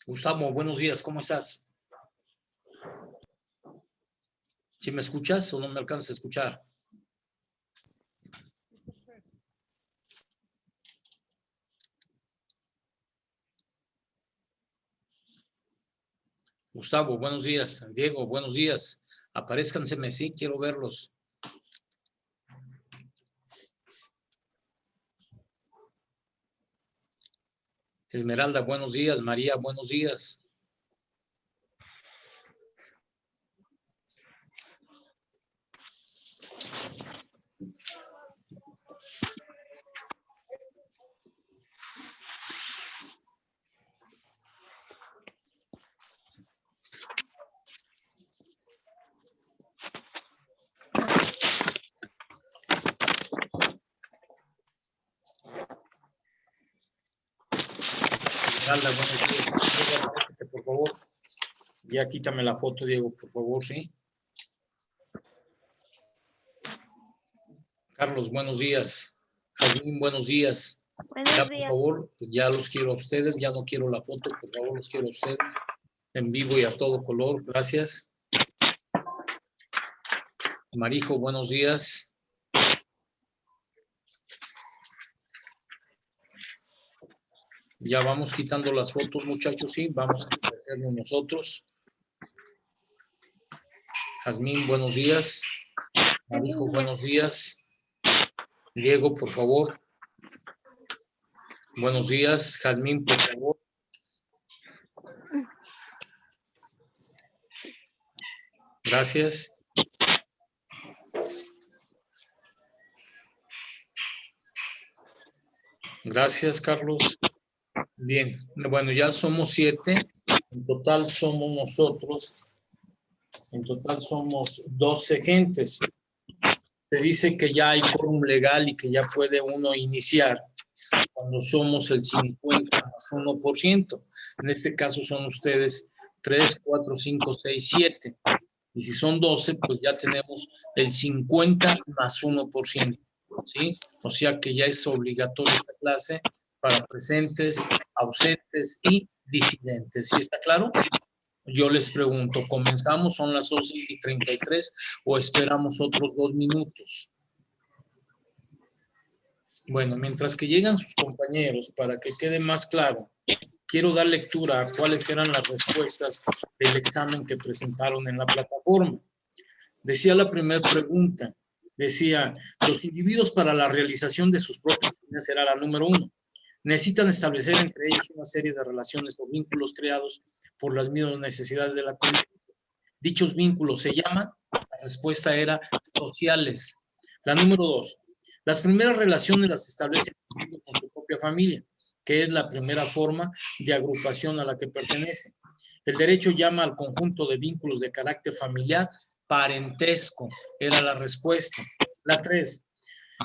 Gustavo, buenos días, ¿cómo estás? ¿Sí me escuchas o no me alcanzas a escuchar? Gustavo, buenos días. Diego, buenos días. Aparézcanseme, sí, quiero verlos. Esmeralda, buenos días. María, buenos días. Esmeralda, buenos días. Diego, aparécete, por favor. Ya quítame la foto, Diego, por favor, ¿sí? Carlos, buenos días. Jazmín, buenos días. Ya, por favor, ya los quiero a ustedes, ya no quiero la foto, por favor, los quiero a ustedes. En vivo y a todo color, gracias. Marijo, buenos días. Ya vamos quitando las fotos, muchachos, sí, vamos a hacerlo nosotros. Jazmín, buenos días. Marijo, buenos días. Diego, por favor. Buenos días. Jazmín, por favor. Gracias. Gracias, Carlos. Bien, bueno, ya somos 7. En total somos nosotros. En total somos 12 gentes. Se dice que ya hay quórum legal y que ya puede uno iniciar cuando somos el 50 más 1%. En este caso son ustedes 3, 4, 5, 6, 7. Y si son 12, pues ya tenemos el 50 más 1%. ¿Sí? O sea que ya es obligatoria esta clase para presentes, ausentes y disidentes. ¿Sí está claro? Yo les pregunto, ¿comenzamos? ¿Son las 11:33 o esperamos otros 2 minutos? Bueno, mientras que llegan sus compañeros, para que quede más claro, quiero dar lectura a cuáles eran las respuestas del examen que presentaron en la plataforma. Decía la primera pregunta, decía, los individuos para la realización de sus propios fines era la número 1. Necesitan establecer entre ellos una serie de relaciones o vínculos creados por las mismas necesidades de la convivencia. Dichos vínculos se llaman, la respuesta era sociales. La número 2, las primeras relaciones las establece el individuo con su propia familia, que es la primera forma de agrupación a la que pertenece. El derecho llama al conjunto de vínculos de carácter familiar parentesco, era la respuesta. La 3,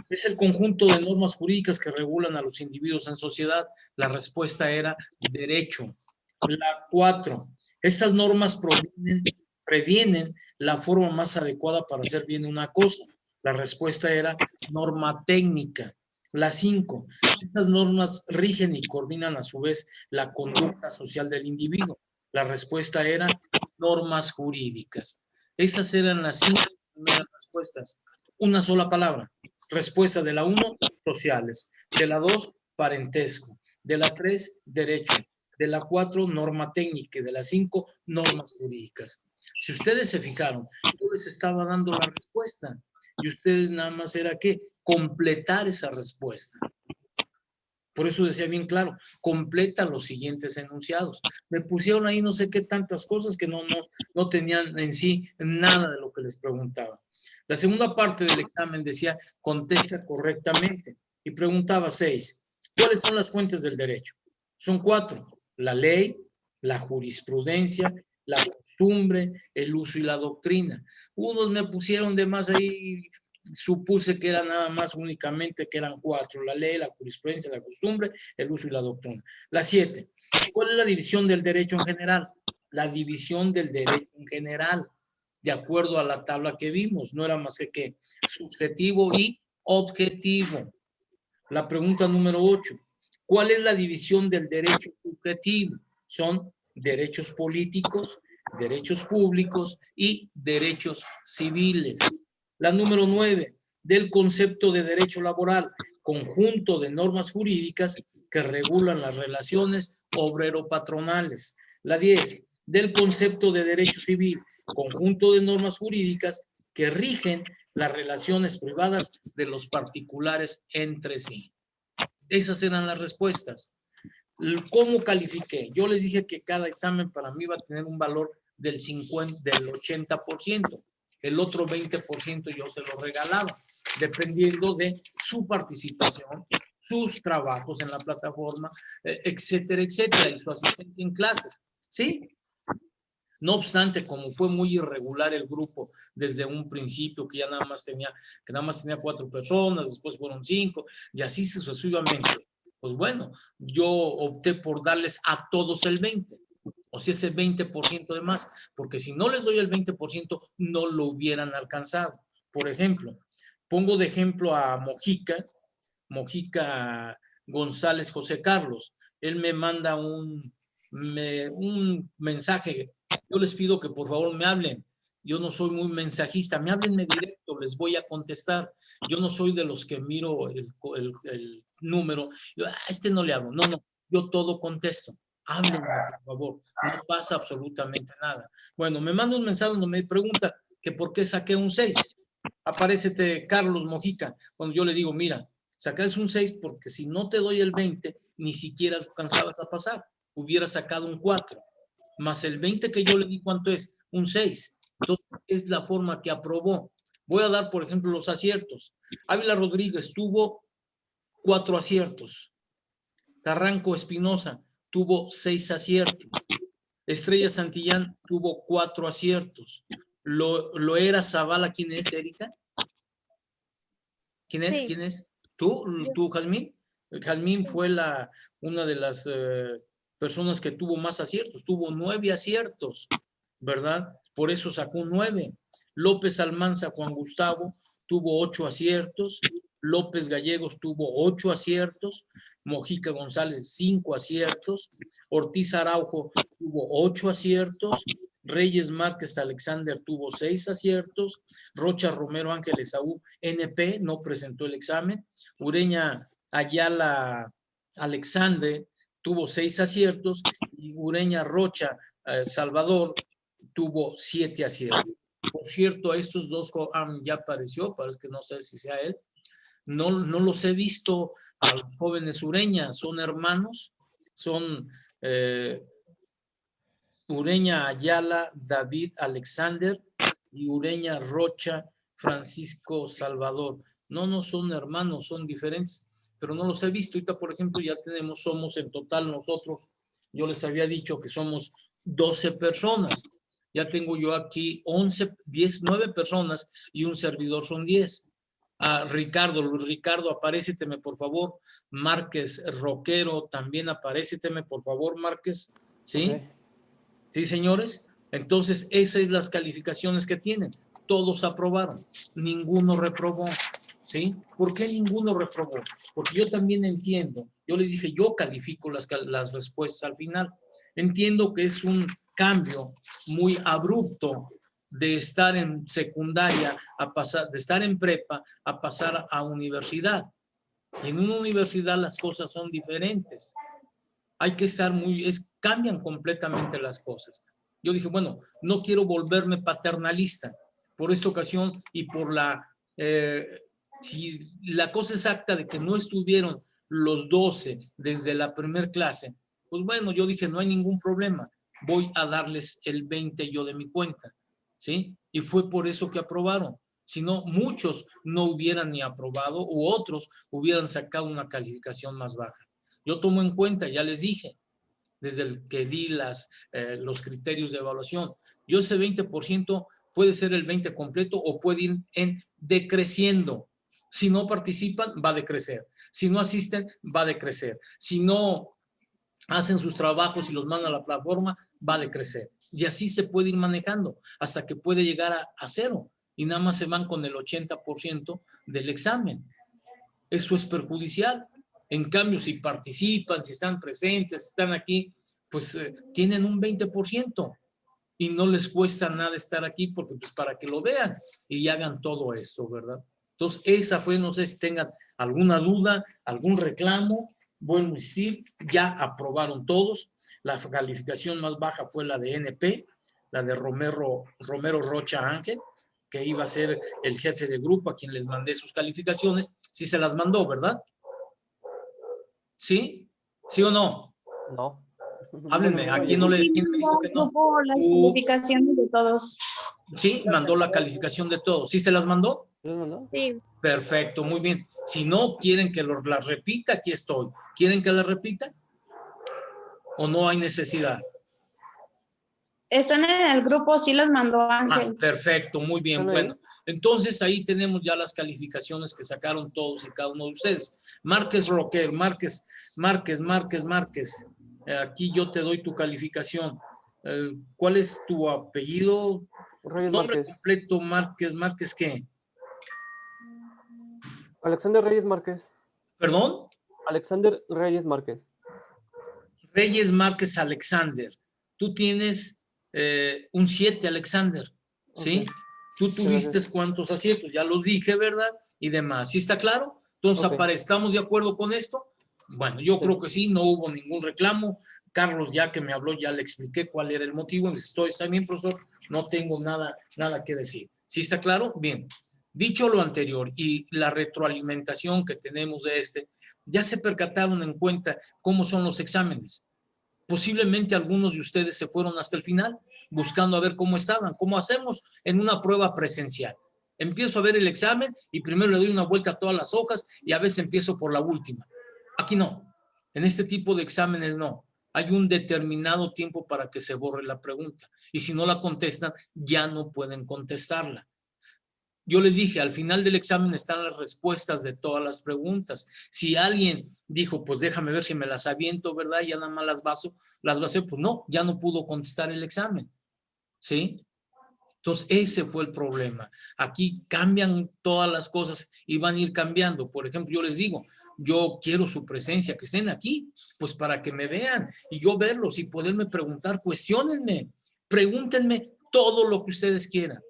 es el conjunto de normas jurídicas que regulan a los individuos en sociedad. La respuesta era derecho. La 4, estas normas previenen la forma más adecuada para hacer bien una cosa. La respuesta era norma técnica. La 5, estas normas rigen y coordinan a su vez la conducta social del individuo. La respuesta era normas jurídicas. Esas eran las 5 primeras respuestas. Una sola palabra. Respuesta de la 1, sociales. De la 2, parentesco. De la 3, derecho. De la 4, norma técnica. Y de la 5, normas jurídicas. Si ustedes se fijaron, yo les estaba dando la respuesta y ustedes nada más era que completar esa respuesta. Por eso decía bien claro, completa los siguientes enunciados. Me pusieron ahí no sé qué tantas cosas que no tenían en sí nada de lo que les preguntaba. La segunda parte del examen decía, contesta correctamente. Y preguntaba 6, ¿cuáles son las fuentes del derecho? Son 4, la ley, la jurisprudencia, la costumbre, el uso y la doctrina. Unos me pusieron de más ahí, supuse que eran nada más únicamente que eran 4, la ley, la jurisprudencia, la costumbre, el uso y la doctrina. La 7, ¿cuál es la división del derecho en general? La división del derecho en general, de acuerdo a la tabla que vimos, no era más que subjetivo y objetivo. La pregunta número 8, ¿cuál es la división del derecho subjetivo? Son derechos políticos, derechos públicos y derechos civiles. La número 9, del concepto de derecho laboral, conjunto de normas jurídicas que regulan las relaciones obrero-patronales. La 10, del concepto de derecho civil, conjunto de normas jurídicas que rigen las relaciones privadas de los particulares entre sí. Esas eran las respuestas. ¿Cómo califiqué? Yo les dije que cada examen para mí va a tener un valor del 80%. El otro 20% yo se lo regalaba, dependiendo de su participación, sus trabajos en la plataforma, etcétera, etcétera, y su asistencia en clases. ¿Sí? No obstante, como fue muy irregular el grupo desde un principio, que nada más tenía 4 personas, después fueron 5, y así sucesivamente. Pues bueno, yo opté por darles a todos el 20%, o sea, ese 20% de más, porque si no les doy el 20%, no lo hubieran alcanzado. Por ejemplo, pongo de ejemplo a Mojica González José Carlos. Él me manda un mensaje. Yo les pido que por favor me hablen. Yo no soy muy mensajista, me háblenme directo, les voy a contestar. Yo no soy de los que miro el número. Yo, no le hablo. No, yo todo contesto. Háblenme, por favor. No pasa absolutamente nada. Bueno, me manda un mensaje donde me pregunta que por qué saqué un 6. Apárecete Carlos Mojica. Cuando yo le digo, mira, sacaste un 6 porque si no te doy el 20, ni siquiera alcanzabas a pasar. Hubiera sacado un 4. Más el 20 que yo le di, ¿cuánto es? Un 6. Entonces, es la forma que aprobó. Voy a dar, por ejemplo, los aciertos. Ávila Rodríguez tuvo 4 aciertos. Carranco Espinosa tuvo 6 aciertos. Estrella Santillán tuvo 4 aciertos. Loera Zavala, ¿quién es, Erika? ¿Quién es? Sí. ¿Quién es? ¿Tú, Jazmín? Jazmín sí. Fue una de las personas que tuvo más aciertos. Tuvo 9 aciertos, ¿verdad? Por eso sacó 9. López Almanza Juan Gustavo tuvo 8 aciertos. López Gallegos tuvo 8 aciertos. Mojica González 5 aciertos. Ortiz Araujo tuvo 8 aciertos. Reyes Márquez Alexander tuvo 6 aciertos. Rocha Romero Ángel Esaú NP no presentó el examen. Ureña Ayala Alexander tuvo 6 aciertos y Ureña Rocha Salvador tuvo 7 aciertos. Por cierto, a estos dos ya apareció, parece que no sé si sea él. No los he visto a los jóvenes Ureña, son hermanos, son Ureña Ayala David Alexander y Ureña Rocha Francisco Salvador. No son hermanos, son diferentes, pero no los he visto. Ahorita, por ejemplo, ya somos en total nosotros, yo les había dicho que somos 12 personas. Ya tengo yo aquí 9 personas y un servidor son 10. Luis Ricardo, aparéceteme, por favor. Márquez Roquero, también aparéceteme, por favor, Márquez. ¿Sí? Okay. ¿Sí, señores? Entonces, esas son las calificaciones que tienen. Todos aprobaron, ninguno reprobó. ¿Sí? ¿Por qué ninguno reprobó? Porque yo también entiendo, yo les dije, yo califico las respuestas al final. Entiendo que es un cambio muy abrupto de estar en secundaria de estar en prepa a pasar a universidad. Y en una universidad las cosas son diferentes. Hay que estar cambian completamente las cosas. Yo dije, bueno, no quiero volverme paternalista por esta ocasión y por si la cosa exacta de que no estuvieron los 12 desde la primer clase, pues bueno, yo dije, no hay ningún problema, voy a darles el 20 yo de mi cuenta, ¿sí? Y fue por eso que aprobaron. Si no, muchos no hubieran ni aprobado u otros hubieran sacado una calificación más baja. Yo tomo en cuenta, ya les dije, desde el que di los criterios de evaluación. Yo ese 20% puede ser el 20 completo o puede ir decreciendo. Si no participan, va a decrecer. Si no asisten, va a decrecer. Si no hacen sus trabajos y los mandan a la plataforma, va a decrecer. Y así se puede ir manejando hasta que puede llegar a 0 y nada más se van con el 80% del examen. Eso es perjudicial. En cambio, si participan, si están presentes, si están aquí, pues tienen un 20% y no les cuesta nada estar aquí porque pues para que lo vean y hagan todo esto, ¿verdad? Entonces, esa fue, no sé si tengan alguna duda, algún reclamo. Bueno, decir, ya aprobaron todos. La calificación más baja fue la de NP, la de Romero Rocha Ángel, que iba a ser el jefe de grupo a quien les mandé sus calificaciones. Sí se las mandó, ¿verdad? ¿Sí? ¿Sí o no? No. Háblenme, ¿a quién no le, quién me dijo que no? Las calificaciones de todos. Sí, mandó la calificación de todos. ¿Sí se las mandó? Sí. Perfecto, muy bien. Si no quieren que las repita, aquí estoy. ¿Quieren que las repita? ¿O no hay necesidad? Están en el grupo, sí los mandó Ángel. Perfecto, muy bien. Bueno, entonces ahí tenemos ya las calificaciones que sacaron todos y cada uno de ustedes. Márquez Roquer, Márquez. Aquí yo te doy tu calificación. ¿Cuál es tu apellido? Reyes Nombre Márquez. completo, Márquez, ¿qué? Alexander Reyes Márquez. ¿Perdón? Alexander Reyes Márquez. Reyes Márquez Alexander. Tú tienes un 7, Alexander. ¿Sí? Okay. Tú tuviste cuántos aciertos, ya los dije, ¿verdad? Y demás. ¿Sí está claro? Entonces, ¿estamos de acuerdo con esto? Bueno, yo creo que sí, no hubo ningún reclamo. Carlos, ya que me habló, ya le expliqué cuál era el motivo. Está bien, profesor, no tengo nada que decir. ¿Sí está claro? Bien. Dicho lo anterior y la retroalimentación que tenemos de ya se percataron en cuenta cómo son los exámenes. Posiblemente algunos de ustedes se fueron hasta el final buscando a ver cómo estaban, cómo hacemos en una prueba presencial. Empiezo a ver el examen y primero le doy una vuelta a todas las hojas y a veces empiezo por la última. Aquí no. En este tipo de exámenes no. Hay un determinado tiempo para que se borre la pregunta. Y si no la contestan, ya no pueden contestarla. Yo les dije, al final del examen están las respuestas de todas las preguntas. Si alguien dijo, pues déjame ver si me las aviento, ¿verdad? Ya nada más las basé, pues no, ya no pudo contestar el examen. ¿Sí? Entonces, ese fue el problema. Aquí cambian todas las cosas y van a ir cambiando. Por ejemplo, yo les digo, yo quiero su presencia, que estén aquí, pues para que me vean y yo verlos y poderme preguntar, cuestiónenme, pregúntenme todo lo que ustedes quieran.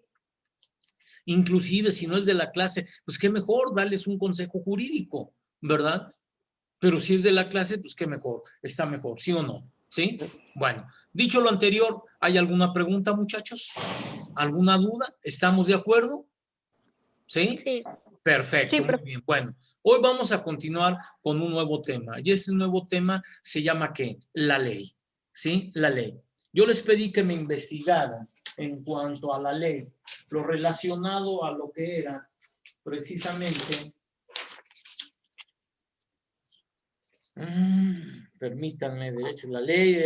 Inclusive si no es de la clase, pues qué mejor darles un consejo jurídico, ¿verdad? Pero si es de la clase, pues qué mejor, está mejor, ¿sí o no? ¿Sí? Bueno, dicho lo anterior, ¿hay alguna pregunta, muchachos? ¿Alguna duda? ¿Estamos de acuerdo? ¿Sí? Sí. Perfecto, Sí, muy bien. Bueno, hoy vamos a continuar con un nuevo tema. Y este nuevo tema se llama ¿qué? La ley. ¿Sí? La ley. Yo les pedí que me investigaran en cuanto a la ley, lo relacionado a lo que era precisamente, permítanme, derecho, la ley,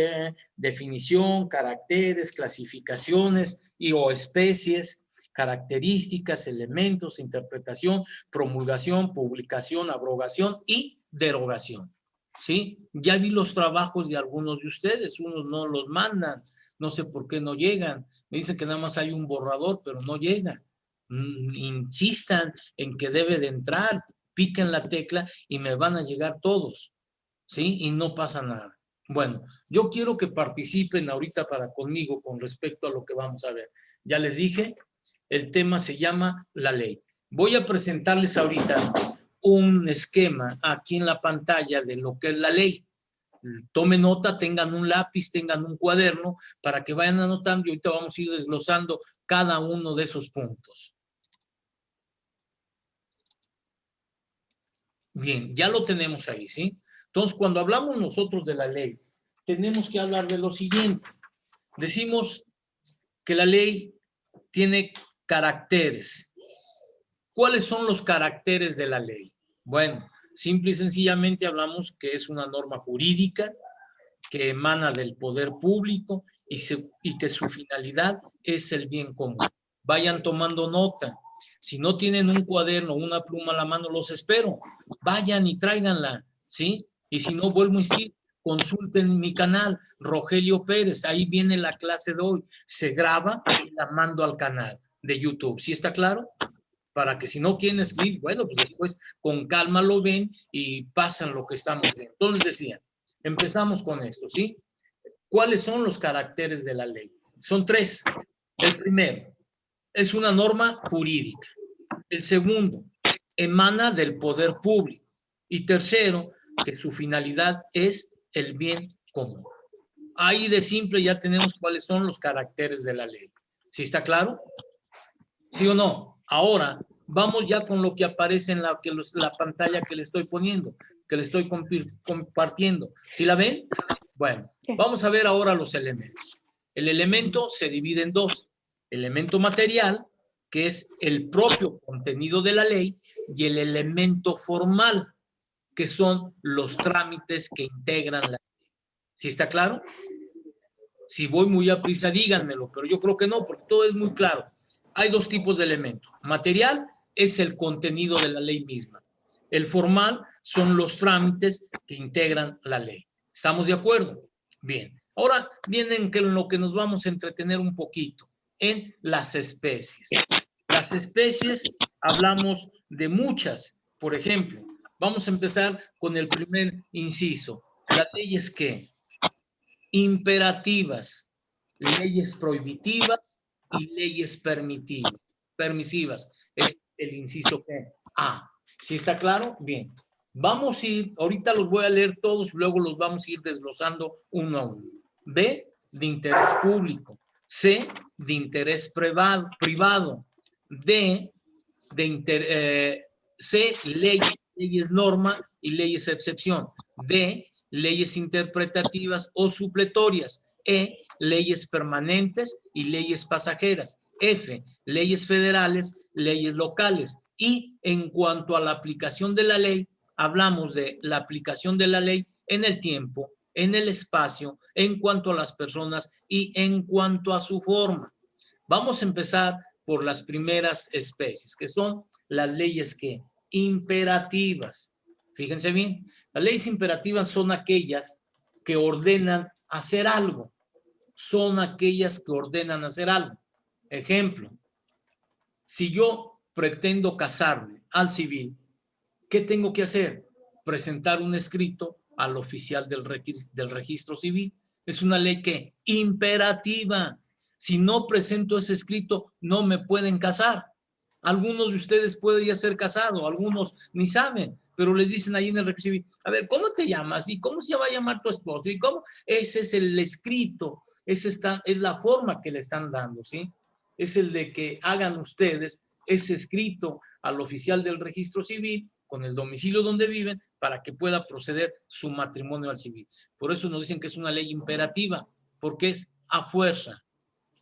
definición, caracteres, clasificaciones y o especies, características, elementos, interpretación, promulgación, publicación, abrogación y derogación. ¿Sí? Ya vi los trabajos de algunos de ustedes, unos no los mandan, no sé por qué no llegan, me dicen que nada más hay un borrador, pero no llega. Insistan en que debe de entrar, piquen la tecla y me van a llegar todos, ¿sí? Y no pasa nada. Bueno, yo quiero que participen ahorita conmigo con respecto a lo que vamos a ver. Ya les dije, el tema se llama la ley. Voy a presentarles ahorita un esquema aquí en la pantalla de lo que es la ley. Tomen nota, tengan un lápiz, tengan un cuaderno para que vayan anotando y ahorita vamos a ir desglosando cada uno de esos puntos. Bien, ya lo tenemos ahí, ¿sí? Entonces, cuando hablamos nosotros de la ley, tenemos que hablar de lo siguiente. Decimos que la ley tiene caracteres. ¿Cuáles son los caracteres de la ley? Bueno, simple y sencillamente hablamos que es una norma jurídica que emana del poder público y que su finalidad es el bien común. Vayan tomando nota. Si no tienen un cuaderno, una pluma a la mano, los espero. Vayan y tráiganla, ¿sí? Y si no, vuelvo a insistir, consulten mi canal, Rogelio Pérez. Ahí viene la clase de hoy. Se graba y la mando al canal de YouTube. ¿Sí está claro? Para que si no quieren escribir, bueno, pues después con calma lo ven y pasan lo que estamos viendo. Entonces decía, empezamos con esto, ¿sí? ¿Cuáles son los caracteres de la ley? Son tres. El primero, es una norma jurídica. El segundo, emana del poder público. Y tercero, que su finalidad es el bien común. Ahí de simple ya tenemos cuáles son los caracteres de la ley. ¿Sí está claro? ¿Sí o no? Ahora, vamos ya con lo que aparece en la pantalla que le estoy poniendo, que le estoy compartiendo. ¿Sí la ven? Bueno, vamos a ver ahora los elementos. El elemento se divide en dos. Elemento material, que es el propio contenido de la ley, y el elemento formal, que son los trámites que integran la ley. ¿Sí está claro? Si voy muy a prisa, díganmelo, pero yo creo que no, porque todo es muy claro. Hay dos tipos de elementos. Material es el contenido de la ley misma. El formal son los trámites que integran la ley. ¿Estamos de acuerdo? Bien. Ahora vienen en lo que nos vamos a entretener un poquito, en las especies. Las especies, hablamos de muchas. Por ejemplo, vamos a empezar con el primer inciso. Las leyes que imperativas, leyes prohibitivas y leyes permisivas. Es el inciso A. ¿Sí está claro? Bien. Vamos a ir, ahorita los voy a leer todos, luego los vamos a ir desglosando uno a uno. B, de interés público. C, de interés privado. D, C, leyes norma y leyes excepción. D, leyes interpretativas o supletorias. E, leyes permanentes y leyes pasajeras. F, leyes federales, leyes locales. Y en cuanto a la aplicación de la ley, hablamos de la aplicación de la ley en el tiempo, en el espacio, en cuanto a las personas y en cuanto a su forma. Vamos a empezar por las primeras especies, que son las leyes que imperativas. Fíjense bien, las leyes imperativas son aquellas que ordenan hacer algo. Son aquellas que ordenan hacer algo. Ejemplo, si yo pretendo casarme al civil, ¿qué tengo que hacer? Presentar un escrito al oficial del registro civil. Es una ley que imperativa. Si no presento ese escrito, no me pueden casar. Algunos de ustedes pueden ya ser casados, algunos ni saben, pero les dicen ahí en el registro civil, a ver, ¿cómo te llamas? ¿Y cómo se va a llamar tu esposo? ¿Y cómo? Ese es el escrito, es la forma que le están dando, ¿sí? Es el de que hagan ustedes ese escrito al oficial del registro civil con el domicilio donde viven para que pueda proceder su matrimonio al civil. Por eso nos dicen que es una ley imperativa, porque es a fuerza.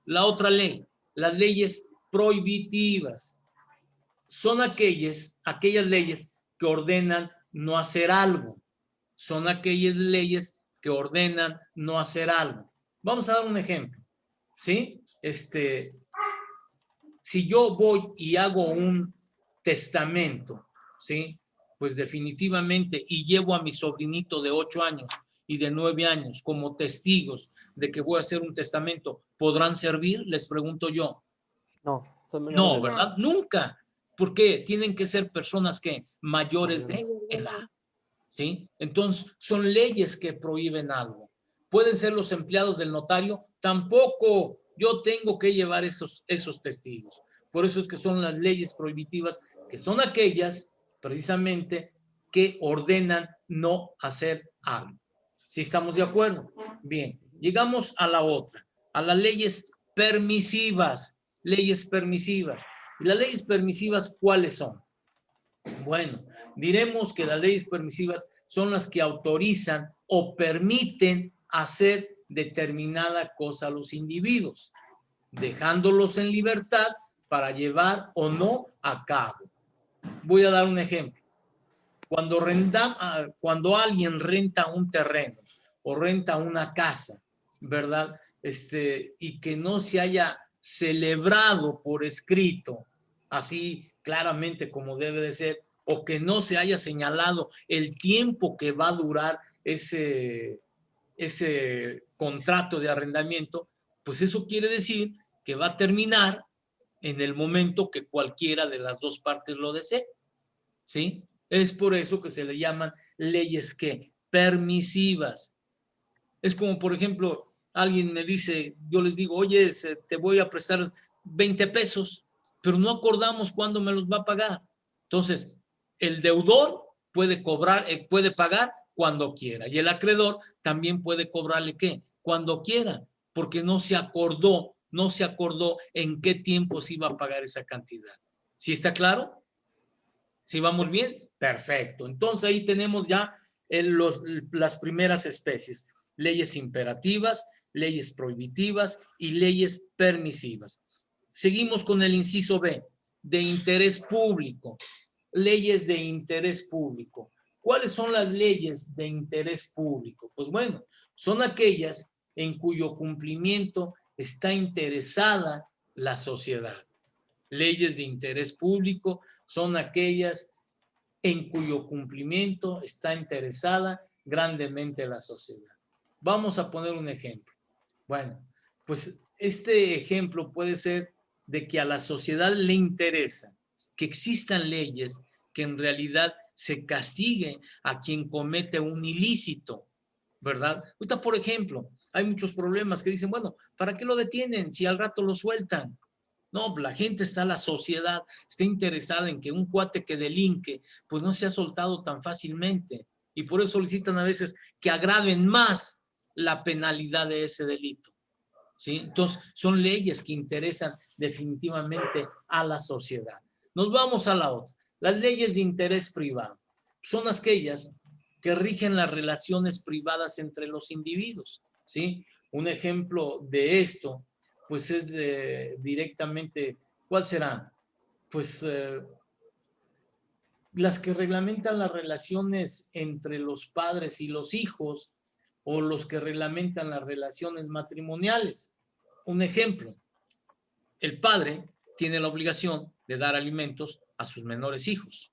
La otra ley, las leyes prohibitivas, son aquellas leyes que ordenan no hacer algo. Son aquellas leyes que ordenan no hacer algo. Vamos a dar un ejemplo, ¿sí? Si yo voy y hago un testamento, ¿sí? Pues definitivamente, y llevo a mi sobrinito de 8 años y de 9 años como testigos de que voy a hacer un testamento, ¿podrán servir? Les pregunto yo. No. No, ¿verdad? Nunca. ¿Por qué? Tienen que ser personas que mayores de edad, ¿sí? Entonces, son leyes que prohíben algo. ¿Pueden ser los empleados del notario? Tampoco. Yo tengo que llevar esos testigos. Por eso es que son las leyes prohibitivas, que son aquellas, precisamente, que ordenan no hacer algo. ¿Sí estamos de acuerdo? Bien. Llegamos a la otra, a las leyes permisivas. Leyes permisivas. ¿Y las leyes permisivas cuáles son? Bueno, diremos que las leyes permisivas son las que autorizan o permiten hacer determinada cosa a los individuos, dejándolos en libertad para llevar o no a cabo. Voy a dar un ejemplo. Cuando alguien renta un terreno o renta una casa, ¿verdad? Y que no se haya celebrado por escrito, así claramente como debe de ser, o que no se haya señalado el tiempo que va a durar ese contrato de arrendamiento, pues eso quiere decir que va a terminar en el momento que cualquiera de las dos partes lo desee, ¿sí? Es por eso que se le llaman leyes que permisivas. Es como, por ejemplo, alguien me dice, yo les digo, oye, te voy a prestar 20 pesos, pero no acordamos cuándo me los va a pagar. Entonces, el deudor puede cobrar, puede pagar cuando quiera, y el acreedor también puede cobrarle ¿qué? Cuando quiera, porque no se acordó en qué tiempo se iba a pagar esa cantidad. ¿Sí está claro? ¿Sí vamos bien? Perfecto. Entonces ahí tenemos ya las primeras especies: leyes imperativas, leyes prohibitivas y leyes permisivas. Seguimos con el inciso B, de interés público. Leyes de interés público. ¿Cuáles son las leyes de interés público? Pues bueno, son aquellas en cuyo cumplimiento está interesada la sociedad. Leyes de interés público son aquellas en cuyo cumplimiento está interesada grandemente la sociedad. Vamos a poner un ejemplo. Bueno, pues este ejemplo puede ser de que a la sociedad le interesa que existan leyes que en realidad se castigue a quien comete un ilícito, ¿verdad? Ahorita, por ejemplo, hay muchos problemas que dicen, bueno, ¿para qué lo detienen si al rato lo sueltan? No, la gente está, la sociedad está interesada en que un cuate que delinque, pues no sea soltado tan fácilmente. Y por eso solicitan a veces que agraven más la penalidad de ese delito. ¿Sí? Entonces, son leyes que interesan definitivamente a la sociedad. Nos vamos a la otra. Las leyes de interés privado son aquellas que rigen las relaciones privadas entre los individuos. ¿Sí? Un ejemplo de esto, pues es directamente, ¿cuál será? Pues las que reglamentan las relaciones entre los padres y los hijos, o los que reglamentan las relaciones matrimoniales. Un ejemplo, el padre tiene la obligación de dar alimentos a sus menores hijos.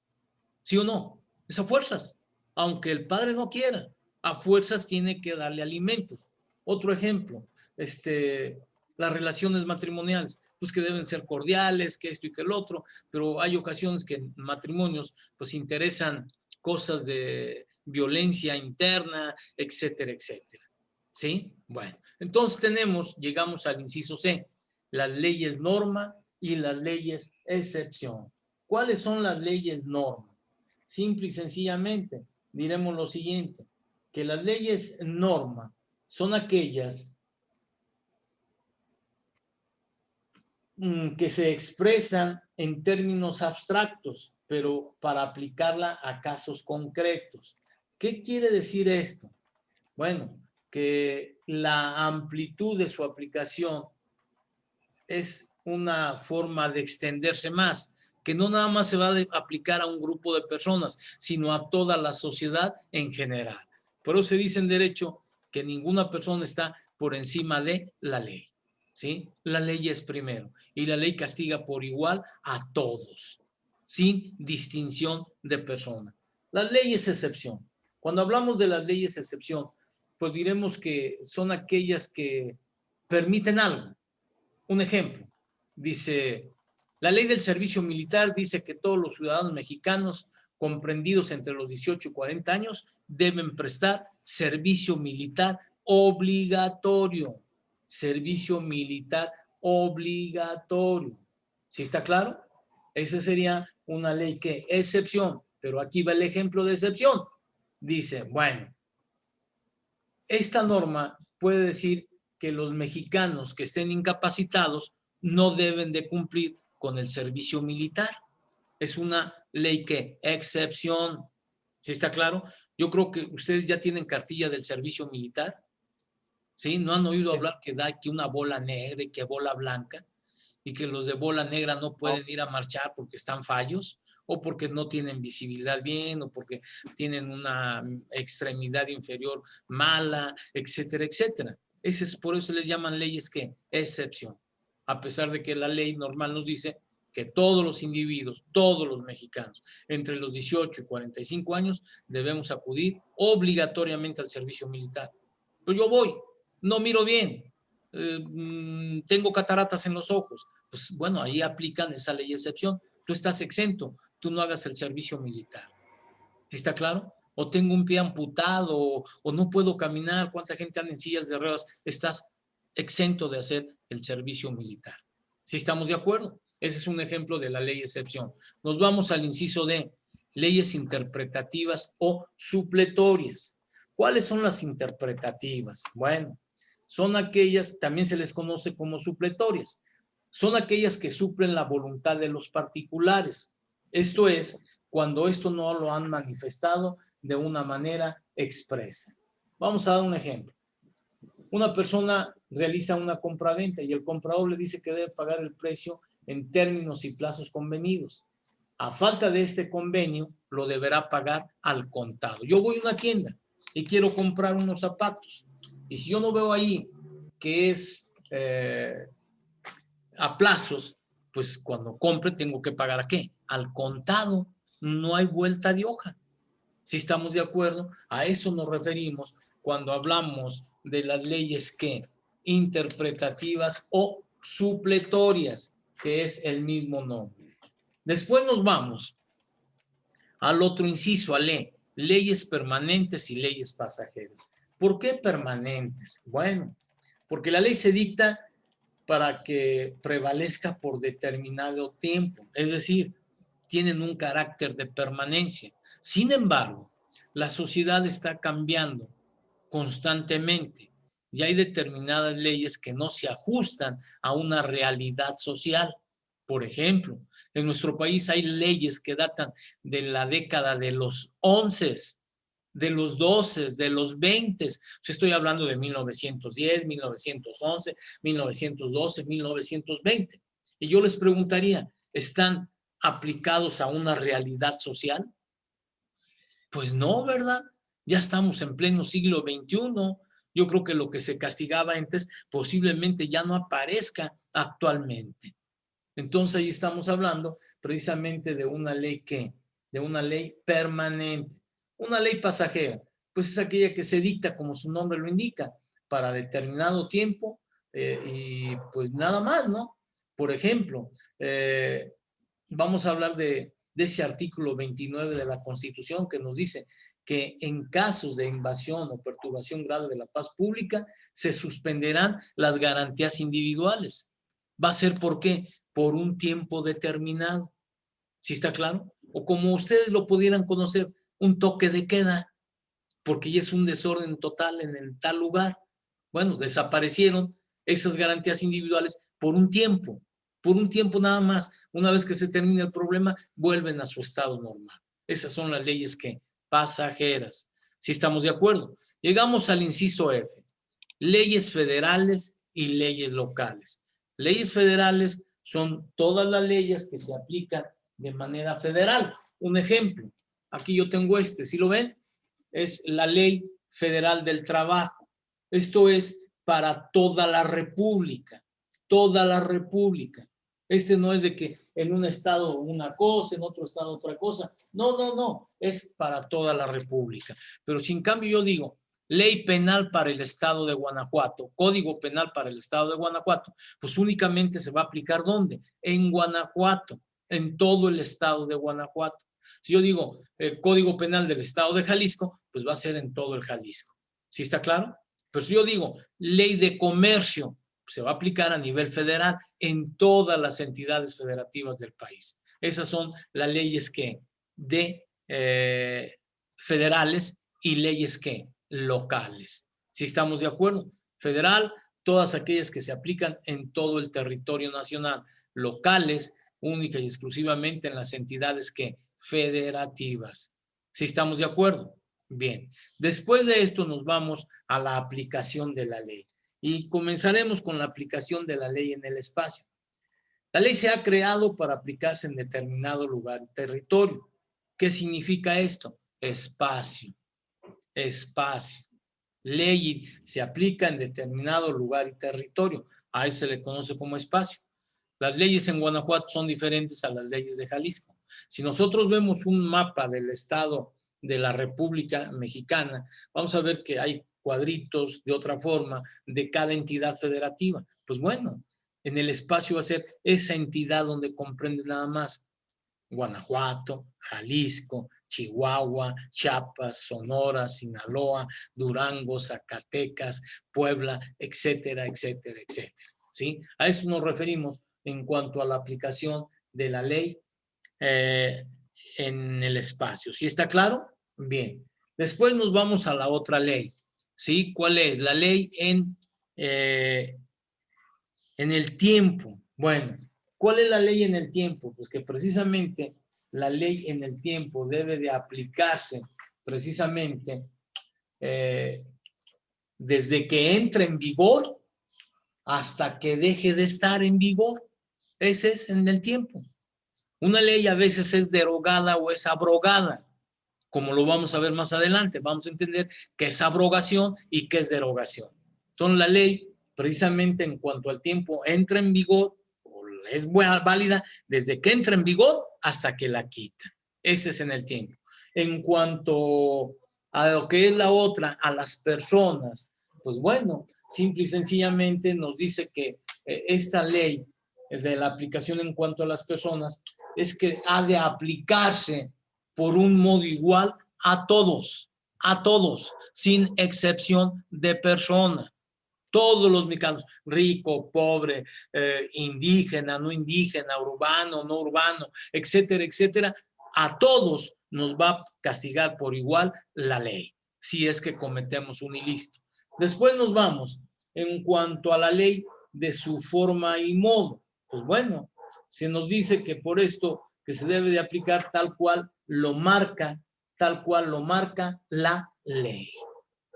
¿Sí o no? Es a fuerzas. Aunque el padre no quiera, a fuerzas tiene que darle alimentos. Otro ejemplo, las relaciones matrimoniales, pues que deben ser cordiales, que esto y que el otro, pero hay ocasiones que en matrimonios pues interesan cosas de violencia interna, etcétera, etcétera. ¿Sí? Bueno, entonces llegamos al inciso C, las leyes norma y las leyes excepción. ¿Cuáles son las leyes norma? Simple y sencillamente diremos lo siguiente, que las leyes norma son aquellas que se expresan en términos abstractos, pero para aplicarla a casos concretos. ¿Qué quiere decir esto? Bueno, que la amplitud de su aplicación es una forma de extenderse más, que no nada más se va a aplicar a un grupo de personas, sino a toda la sociedad en general. Por eso se dice en derecho que ninguna persona está por encima de la ley. ¿Sí? La ley es primero y la ley castiga por igual a todos, sin distinción de persona. Las leyes excepción. Cuando hablamos de las leyes excepción, pues diremos que son aquellas que permiten algo. Un ejemplo, dice, la ley del servicio militar dice que todos los ciudadanos mexicanos comprendidos entre los 18 y 40 años deben prestar servicio militar obligatorio. Servicio militar obligatorio. ¿Sí está claro? Esa sería una ley que excepción, pero aquí va el ejemplo de excepción. Dice, bueno, esta norma puede decir que los mexicanos que estén incapacitados no deben de cumplir con el servicio militar. Es una ley que excepción. ¿Sí está claro? Yo creo que ustedes ya tienen cartilla del servicio militar. ¿Sí? ¿No han oído hablar que da aquí una bola negra y que bola blanca? Y que los de bola negra no pueden ir a marchar porque están fallos, o porque no tienen visibilidad bien, o porque tienen una extremidad inferior mala, etcétera, etcétera. Por eso les llaman leyes que excepción, a pesar de que la ley normal nos dice que todos los individuos, todos los mexicanos, entre los 18 y 45 años, debemos acudir obligatoriamente al servicio militar. Pero yo voy, no miro bien, tengo cataratas en los ojos, pues bueno, ahí aplican esa ley de excepción. Tú estás exento, tú no hagas el servicio militar. ¿Está claro? o tengo un pie amputado, o no puedo caminar, cuánta gente anda en sillas de ruedas, estás exento de hacer el servicio militar. ¿Sí estamos de acuerdo? Ese es un ejemplo de la ley de excepción. Nos vamos al inciso D, leyes interpretativas o supletorias. ¿Cuáles son las interpretativas? Bueno, son aquellas, también se les conoce como supletorias, son aquellas que suplen la voluntad de los particulares. Esto es, cuando esto no lo han manifestado de una manera expresa. Vamos a dar un ejemplo. Una persona realiza una compraventa y el comprador le dice que debe pagar el precio en términos y plazos convenidos. A falta de este convenio, lo deberá pagar al contado. Yo voy a una tienda y quiero comprar unos zapatos. Y si yo no veo ahí que es a plazos, pues cuando compre tengo que pagar ¿a qué? Al contado. No hay vuelta de hoja. Si estamos de acuerdo, a eso nos referimos cuando hablamos de las leyes que interpretativas o supletorias, que es el mismo nombre. Después nos vamos al otro inciso, a leyes permanentes y leyes pasajeras. ¿Por qué permanentes? Bueno, porque la ley se dicta para que prevalezca por determinado tiempo, es decir, tienen un carácter de permanencia. Sin embargo, la sociedad está cambiando constantemente y hay determinadas leyes que no se ajustan a una realidad social. Por ejemplo, en nuestro país hay leyes que datan de la década de los 11, de los 12, de los 20. Estoy hablando de 1910, 1911, 1912, 1920. Y yo les preguntaría, ¿están aplicados a una realidad social? Pues no, ¿verdad? Ya estamos en pleno siglo XXI. Yo creo que lo que se castigaba antes posiblemente ya no aparezca actualmente. Entonces ahí estamos hablando precisamente de una ley que, de una ley permanente. Una ley pasajera, pues es aquella que se dicta, como su nombre lo indica, para determinado tiempo y pues nada más, ¿no? Por ejemplo, vamos a hablar de ese artículo 29 de la Constitución que nos dice que en casos de invasión o perturbación grave de la paz pública se suspenderán las garantías individuales. ¿Va a ser por qué? Por un tiempo determinado. ¿Sí está claro? O como ustedes lo pudieran conocer, un toque de queda, porque ya es un desorden total en el tal lugar. Bueno, desaparecieron esas garantías individuales por un tiempo nada más. Una vez que se termina el problema, vuelven a su estado normal. Esas son las leyes que pasajeras. ¿Sí estamos de acuerdo? Llegamos al inciso F. Leyes federales y leyes locales. Leyes federales son todas las leyes que se aplican de manera federal. Un ejemplo, aquí yo tengo ¿sí lo ven? Es la Ley Federal del Trabajo. Esto es para toda la República, toda la República. No es de que en un estado una cosa, en otro estado otra cosa. No, no, no, es para toda la República. Pero si en cambio yo digo, ley penal para el estado de Guanajuato, código penal para el estado de Guanajuato, pues únicamente se va a aplicar ¿dónde? En Guanajuato, en todo el estado de Guanajuato. Si yo digo código penal del estado de Jalisco, pues va a ser en todo el Jalisco. ¿Sí está claro? Pero si yo digo ley de comercio, pues se va a aplicar a nivel federal en todas las entidades federativas del país. Esas son las leyes que de federales y leyes que locales. ¿Sí estamos de acuerdo? Federal, todas aquellas que se aplican en todo el territorio nacional. Locales, única y exclusivamente en las entidades que federativas. ¿Sí estamos de acuerdo? Bien. Después de esto nos vamos a la aplicación de la ley. Y comenzaremos con la aplicación de la ley en el espacio. La ley se ha creado para aplicarse en determinado lugar y territorio. ¿Qué significa esto? Espacio. Espacio. Ley se aplica en determinado lugar y territorio. A eso se le conoce como espacio. Las leyes en Guanajuato son diferentes a las leyes de Jalisco. Si nosotros vemos un mapa del estado de la República Mexicana, vamos a ver que hay cuadritos de otra forma de cada entidad federativa. Pues bueno, en el espacio va a ser esa entidad donde comprende nada más Guanajuato, Jalisco, Chihuahua, Chiapas, Sonora, Sinaloa, Durango, Zacatecas, Puebla, etcétera, etcétera, etcétera. ¿Sí? A eso nos referimos en cuanto a la aplicación de la ley en el espacio. ¿Sí está claro? Bien. Después nos vamos a la otra ley. ¿Sí? ¿Cuál es? La ley en el tiempo. Bueno, ¿cuál es la ley en el tiempo? Pues que precisamente la ley en el tiempo debe de aplicarse precisamente desde que entre en vigor hasta que deje de estar en vigor. Ese es en el tiempo. Una ley a veces es derogada o es abrogada, como lo vamos a ver más adelante. Vamos a entender qué es abrogación y qué es derogación. Entonces, la ley, precisamente en cuanto al tiempo, entra en vigor, o es válida desde que entra en vigor hasta que la quita. Ese es en el tiempo. En cuanto a lo que es la otra, a las personas, pues bueno, simple y sencillamente nos dice que esta ley de la aplicación en cuanto a las personas es que ha de aplicarse por un modo igual a todos, sin excepción de persona. Todos los mexicanos, rico, pobre, indígena, no indígena, urbano, no urbano, etcétera, etcétera, a todos nos va a castigar por igual la ley, si es que cometemos un ilícito. Después nos vamos en cuanto a la ley de su forma y modo. Pues bueno, se nos dice que por esto que se debe de aplicar tal cual lo marca la ley.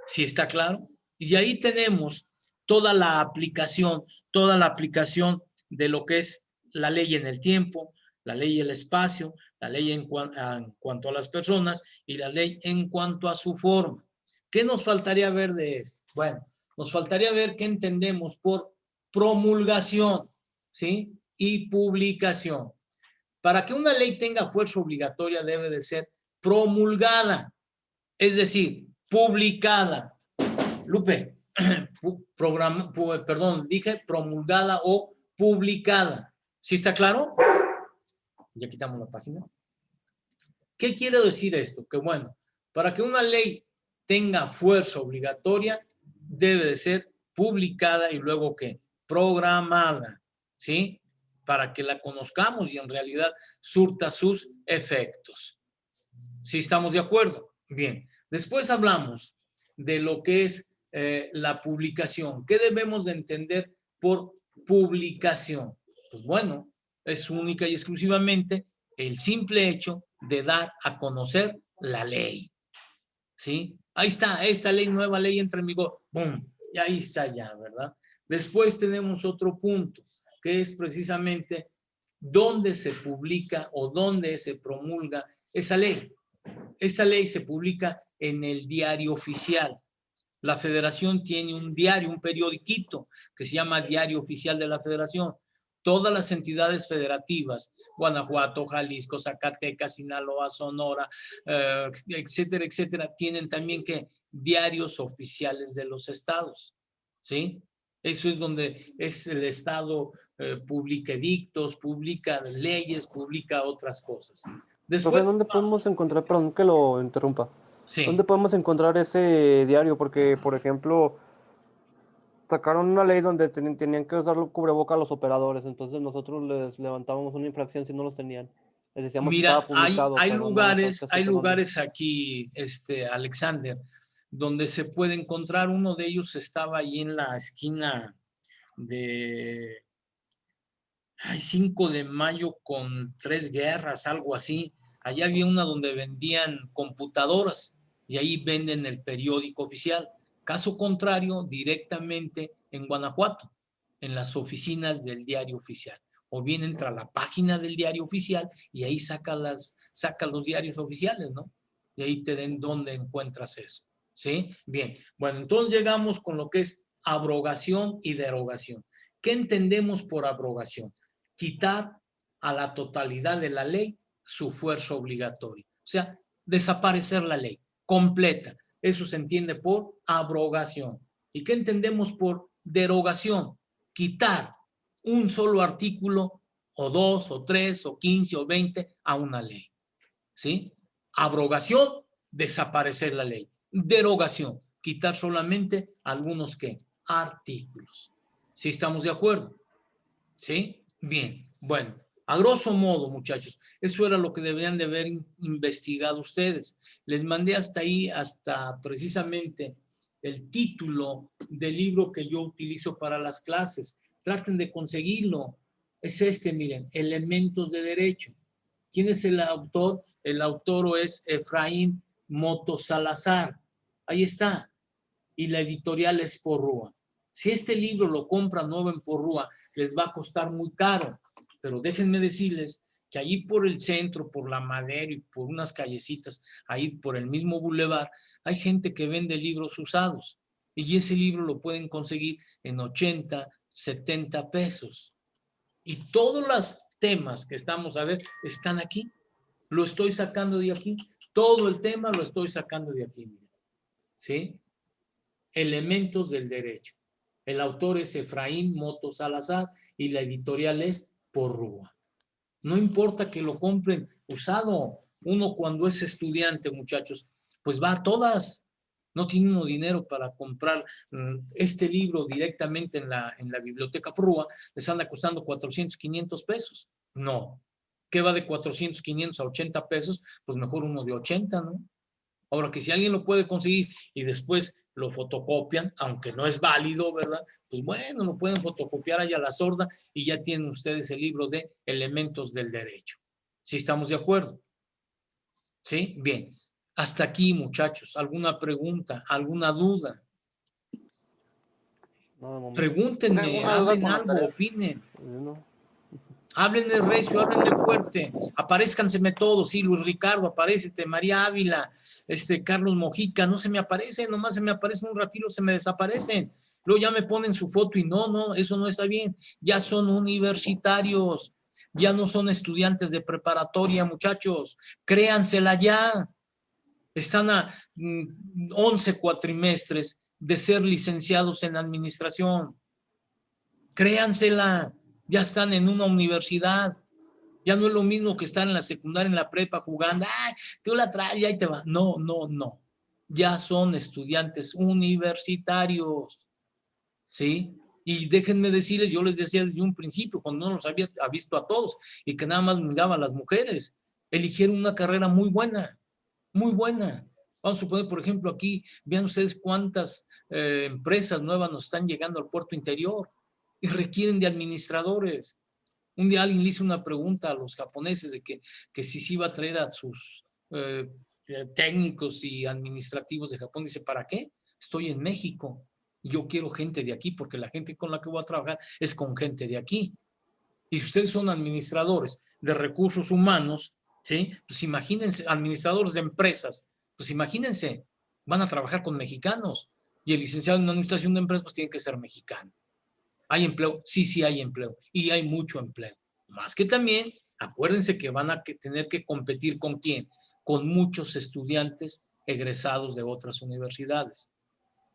¿Sí está claro? Y ahí tenemos toda la aplicación de lo que es la ley en el tiempo, la ley en el espacio, la ley en cuanto a las personas y la ley en cuanto a su forma. ¿Qué nos faltaría ver de esto? Bueno, nos faltaría ver qué entendemos por promulgación, ¿sí? Y publicación. Para que una ley tenga fuerza obligatoria debe de ser promulgada, es decir, publicada. Lupe, dije promulgada o publicada. ¿Sí está claro? Ya quitamos la página. ¿Qué quiere decir esto? Que bueno, para que una ley tenga fuerza obligatoria, debe de ser publicada y luego ¿qué? Programada, ¿sí? Para que la conozcamos y en realidad surta sus efectos. ¿Sí estamos de acuerdo? Bien. Después hablamos de lo que es la publicación. ¿Qué debemos de entender por publicación? Pues bueno, es única y exclusivamente el simple hecho de dar a conocer la ley. ¿Sí? Ahí está, esta ley, nueva ley entra en vigor. ¡Bum! Y ahí está ya, ¿verdad? Después tenemos otro punto, que es precisamente dónde se publica o dónde se promulga esa ley. Esta ley se publica en el Diario Oficial. La Federación tiene un diario, un periodiquito que se llama Diario Oficial de la Federación. Todas las entidades federativas, Guanajuato, Jalisco, Zacatecas, Sinaloa, Sonora, etcétera, etcétera, tienen también que diarios oficiales de los estados, ¿sí? Eso es donde es el estado publica edictos, publica leyes, publica otras cosas. Después, Profe, ¿dónde podemos encontrar, perdón que lo interrumpa, sí. ¿dónde podemos encontrar ese diario? Porque, por ejemplo, sacaron una ley donde tenían que usar cubreboca a los operadores, entonces nosotros les levantábamos una infracción si no los tenían. Les decíamos que Mira, estaba publicado, hay pero no sabes hay qué dónde. lugares aquí, Alexander, donde se puede encontrar. Uno de ellos estaba ahí en la esquina de 5 de mayo con 3 guerras, algo así. Allá había una donde vendían computadoras y ahí venden el periódico oficial. Caso contrario, directamente en Guanajuato, en las oficinas del Diario Oficial. O bien entra a la página del Diario Oficial y ahí saca los diarios oficiales, ¿no? Y ahí te den dónde encuentras eso. ¿Sí? Bien. Bueno, entonces llegamos con lo que es abrogación y derogación. ¿Qué entendemos por abrogación? Quitar a la totalidad de la ley su fuerza obligatoria. O sea, desaparecer la ley completa. Eso se entiende por abrogación. ¿Y qué entendemos por derogación? Quitar un solo artículo o 2 o 3 o 15 o 20 a una ley. ¿Sí? Abrogación, desaparecer la ley. Derogación, quitar solamente algunos ¿qué? Artículos. ¿Sí estamos de acuerdo? ¿Sí? Bien, bueno, a grosso modo, muchachos, eso era lo que deberían de haber investigado ustedes. Les mandé hasta ahí, hasta precisamente el título del libro que yo utilizo para las clases. Traten de conseguirlo. Es este, miren, Elementos de Derecho. ¿Quién es el autor? El autor es Efraín Moto Salazar. Ahí está. Y la editorial es Porrúa. Si este libro lo compran nuevo en Porrúa, les va a costar muy caro. Pero déjenme decirles que allí por el centro, por la Madero y por unas callecitas, ahí por el mismo bulevar, hay gente que vende libros usados. Y ese libro lo pueden conseguir en 80, 70 pesos. Y todos los temas que estamos a ver están aquí. Lo estoy sacando de aquí. Todo el tema lo estoy sacando de aquí. ¿Sí? Elementos del Derecho. El autor es Efraín Moto Salazar y la editorial es Porrúa. No importa que lo compren usado. Uno cuando es estudiante, muchachos, pues va a todas. No tiene uno dinero para comprar este libro directamente en la biblioteca Porrúa. Les anda costando 400, 500 pesos. No. ¿Qué va de 400, 500 a 80 pesos? Pues mejor uno de 80, ¿no? Ahora que si alguien lo puede conseguir y después lo fotocopian, aunque no es válido, ¿verdad? Pues bueno, lo pueden fotocopiar allá a la sorda y ya tienen ustedes el libro de Elementos del Derecho. ¿Sí estamos de acuerdo? ¿Sí? Bien. Hasta aquí, muchachos. ¿Alguna pregunta? ¿Alguna duda? No, Pregúntenme, una duda hablen con la algo, tarea. opinen. No. Háblenle recio, háblenle fuerte, aparézcanseme todos, sí, Luis Ricardo, aparécete, María Ávila, Carlos Mojica, no se me aparecen, nomás se me aparecen un ratito, se me desaparecen, luego ya me ponen su foto y no, eso no está bien, ya son universitarios, ya no son estudiantes de preparatoria, muchachos, créansela ya, están a 11 cuatrimestres de ser licenciados en administración, créansela. Ya están en una universidad. Ya no es lo mismo que estar en la secundaria, en la prepa, jugando. ¡Ay, tú la traes y ahí te va! No. Ya son estudiantes universitarios. ¿Sí? Y déjenme decirles, yo les decía desde un principio, cuando no los había visto a todos y que nada más miraba a las mujeres, eligieron una carrera muy buena, muy buena. Vamos a suponer, por ejemplo, aquí, vean ustedes cuántas empresas nuevas nos están llegando al puerto interior y requieren de administradores. Un día alguien le hizo una pregunta a los japoneses de que si se iba a traer a sus técnicos y administrativos de Japón. Dice, ¿para qué? Estoy en México. Yo quiero gente de aquí porque la gente con la que voy a trabajar es con gente de aquí. Y si ustedes son administradores de recursos humanos, ¿sí? Pues imagínense, administradores de empresas, pues imagínense, van a trabajar con mexicanos. Y el licenciado en administración de empresas pues tiene que ser mexicano. ¿Hay empleo? Sí hay empleo. Y hay mucho empleo. Más que también, acuérdense que van a tener que competir ¿con quién? Con muchos estudiantes egresados de otras universidades.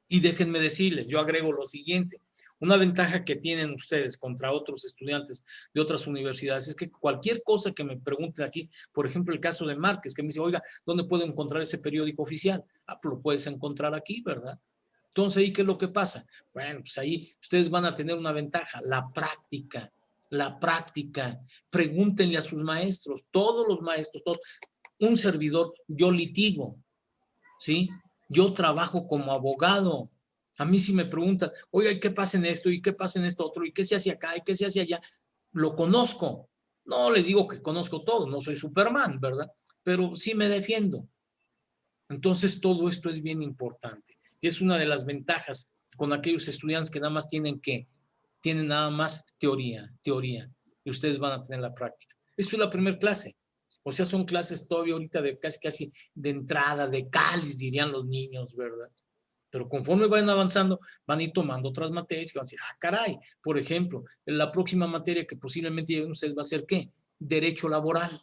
Y déjenme decirles, yo agrego lo siguiente. Una ventaja que tienen ustedes contra otros estudiantes de otras universidades es que cualquier cosa que me pregunten aquí, por ejemplo, el caso de Márquez, que me dice, oiga, ¿dónde puedo encontrar ese periódico oficial? Ah, pues lo puedes encontrar aquí, ¿verdad? Entonces, ¿ahí qué es lo que pasa? Bueno, pues ahí ustedes van a tener una ventaja, la práctica. La práctica. Pregúntenle a sus maestros, todos los maestros, todos. Un servidor, yo litigo, ¿sí? Yo trabajo como abogado. A mí si me preguntan, oiga, ¿y qué pasa en esto? ¿Y qué pasa en esto otro? ¿Y qué se hace acá? ¿Y qué se hace allá? Lo conozco. No les digo que conozco todo, no soy Superman, ¿verdad? Pero sí me defiendo. Entonces, todo esto es bien importante. Y es una de las ventajas con aquellos estudiantes que nada más tienen nada más teoría, y ustedes van a tener la práctica. Esto es la primera clase. O sea, son clases todavía ahorita de casi de entrada, de cáliz, dirían los niños, ¿verdad? Pero conforme vayan avanzando, van a ir tomando otras materias que van a decir, ah, caray, por ejemplo, la próxima materia que posiblemente lleguen ustedes va a ser, ¿qué? Derecho laboral.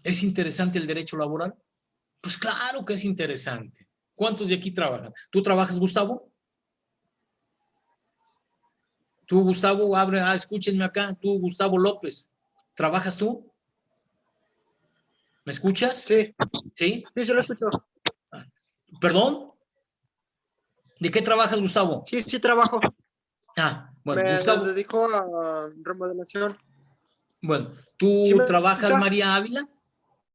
¿Es interesante el derecho laboral? Pues claro que es interesante. ¿Cuántos de aquí trabajan? ¿Tú trabajas, Gustavo? Tú, Gustavo, escúchenme acá. Tú, Gustavo López, ¿trabajas tú? ¿Me escuchas? Sí, ¿Sí? sí, se lo escucho. ¿Perdón? ¿De qué trabajas, Gustavo? Sí, sí, trabajo. Ah, bueno, Me Gustavo. dedico a remodelación. Bueno, ¿Sí ¿tú me trabajas, escucha? María Ávila?